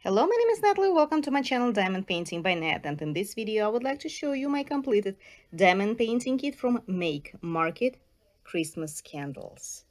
Hello, my name is Natalie. Welcome to my channel Diamond Painting by Nat, and in this video I would like to show you my completed diamond painting kit from Make Market Christmas Candles.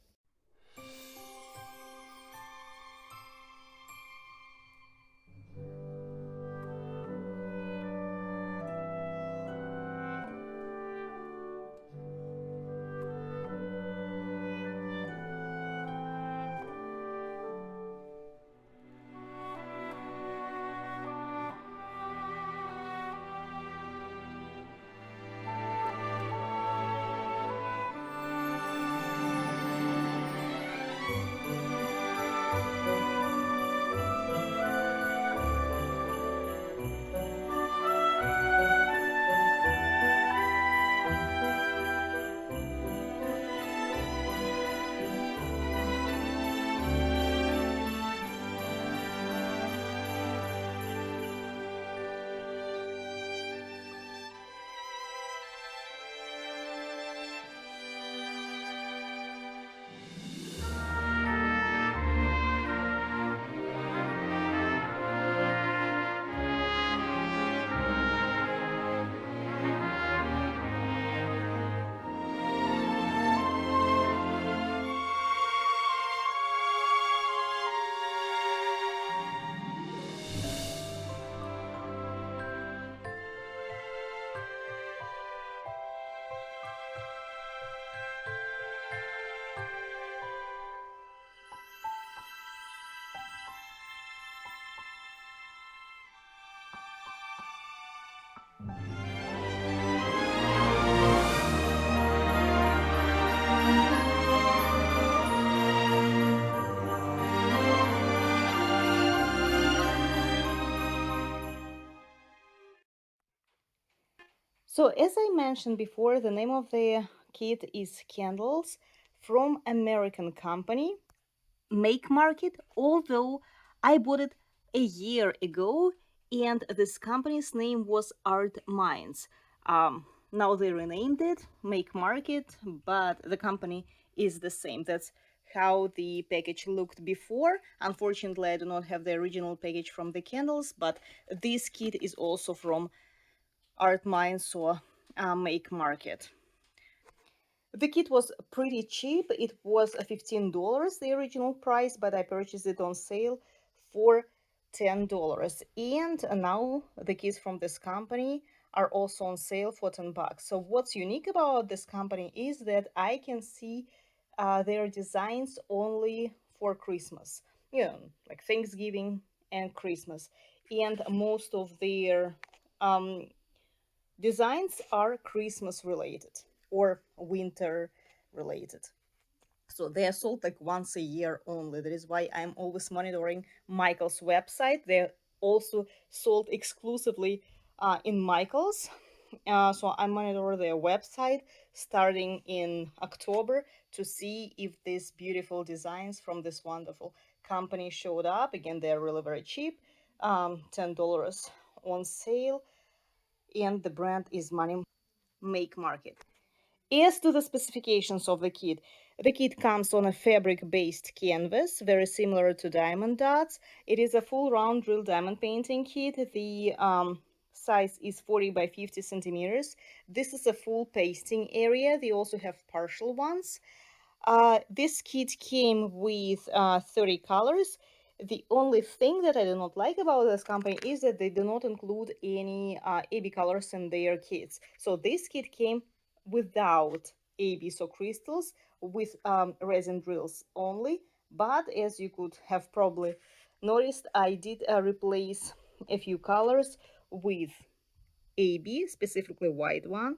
So as I mentioned before, the name of the kit is Candles from American company Make Market, although I bought it a year ago and this company's name was Art Minds. Now they renamed it Make Market, but the company is the same. That's how the package looked before. Unfortunately, I do not have the original package from the candles, but this kit is also from Art Minds or Make Market. The kit was pretty cheap. It was $15, the original price, but I purchased it on sale for $10. And now the kits from this company are also on sale for $10. So what's unique about this company is that I can see their designs only for Christmas, like Thanksgiving and Christmas. And most of their designs are Christmas related or winter related. So they are sold like once a year only. That is why I'm always monitoring Michael's website. They're also sold exclusively in Michael's. So I monitor their website starting in October to see if these beautiful designs from this wonderful company showed up. Again, they're really very cheap, $10 on sale, and the brand is Money Make Market. As to the specifications of the kit comes on a fabric-based canvas, very similar to Diamond Dots. It is a full round drill diamond painting kit. The size is 40 by 50 centimeters. This is a full pasting area. They also have partial ones. This kit came with 30 colors. The only thing that I do not like about this company is that they do not include any AB colors in their kits. So this kit came without AB, so crystals, with resin drills only. But as you could have probably noticed, I did replace a few colors with AB, specifically white one,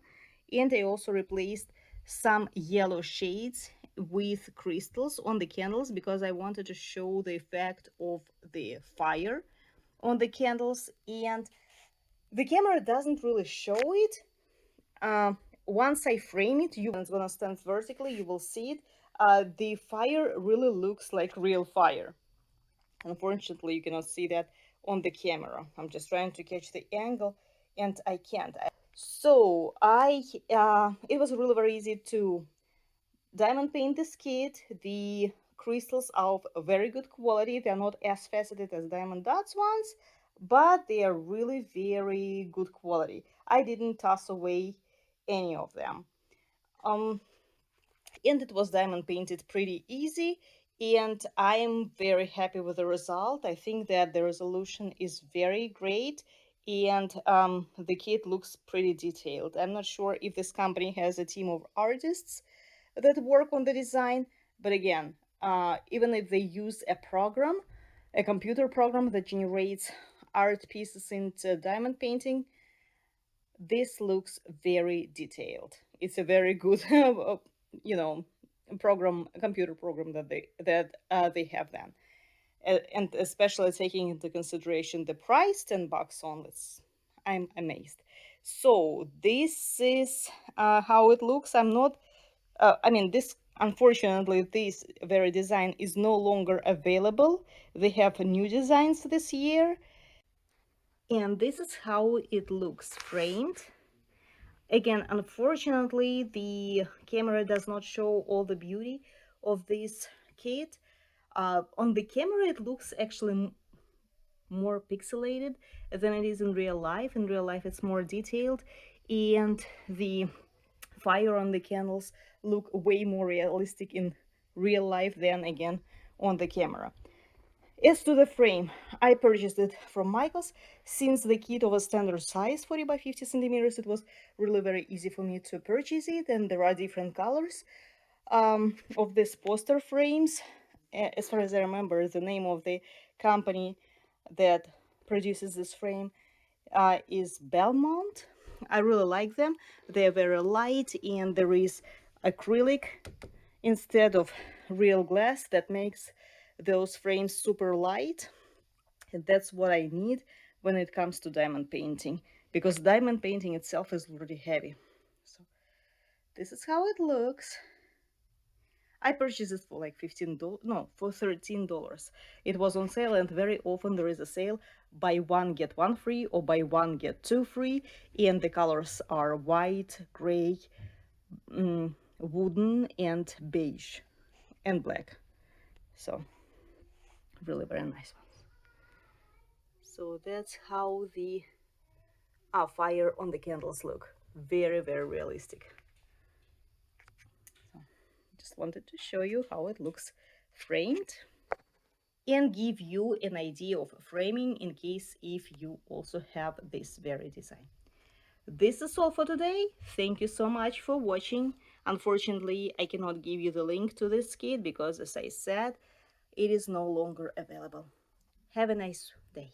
and I also replaced some yellow shades with crystals on the candles because I wanted to show the effect of the fire on the candles, and the camera doesn't really show it. Once I frame it, it's gonna stand vertically, you will see it. The fire really looks like real fire. Unfortunately, you cannot see that on the camera. I'm just trying to catch the angle and I can't. So it was really very easy to diamond paint this kit. The crystals are of very good quality. They're not as faceted as diamond dots ones, but they are really very good quality. I didn't toss away any of them. Um, and it was diamond painted pretty easy, and I'm very happy with the result. I think that the resolution is very great, and the kit looks pretty detailed. I'm not sure if this company has a team of artists that work on the design, but again, even if they use a program, a computer program that generates art pieces into diamond painting, this looks very detailed. It's a very good, you know, program, computer program that they have then, and especially taking into consideration the price, $10 only. I'm amazed. So this is how it looks. I'm not. I mean, this unfortunately this very design is no longer available. They have new designs this year, and this is how it looks framed. Again, unfortunately, the camera does not show all the beauty of this kit. On the camera, it looks actually more pixelated than it is in real life. In real life, it's more detailed, and the fire on the candles look way more realistic in real life than again on the camera. As to the frame, I purchased it from Michaels. Since the kit of a standard size, 40 by 50 centimeters, it was really very easy for me to purchase it, and there are different colors of these poster frames. As far as I remember, the name of the company that produces this frame is Belmont. I really like them. They are very light, and there is acrylic instead of real glass that makes those frames super light. And that's what I need when it comes to diamond painting, because diamond painting itself is already heavy. So this is how it looks. I purchased it for like $15, no, for $13. It was on sale, and very often there is a sale, buy one get one free or buy one get two free, and the colors are white, gray, wooden, and beige, and black. So really very nice ones. So that's how the fire on the candles look. Very, very realistic. So just wanted to show you how it looks framed and give you an idea of framing in case if you also have this very design. This is all for today. Thank you so much for watching. Unfortunately, I cannot give you the link to this kit because, as I said, it is no longer available. Have a nice day.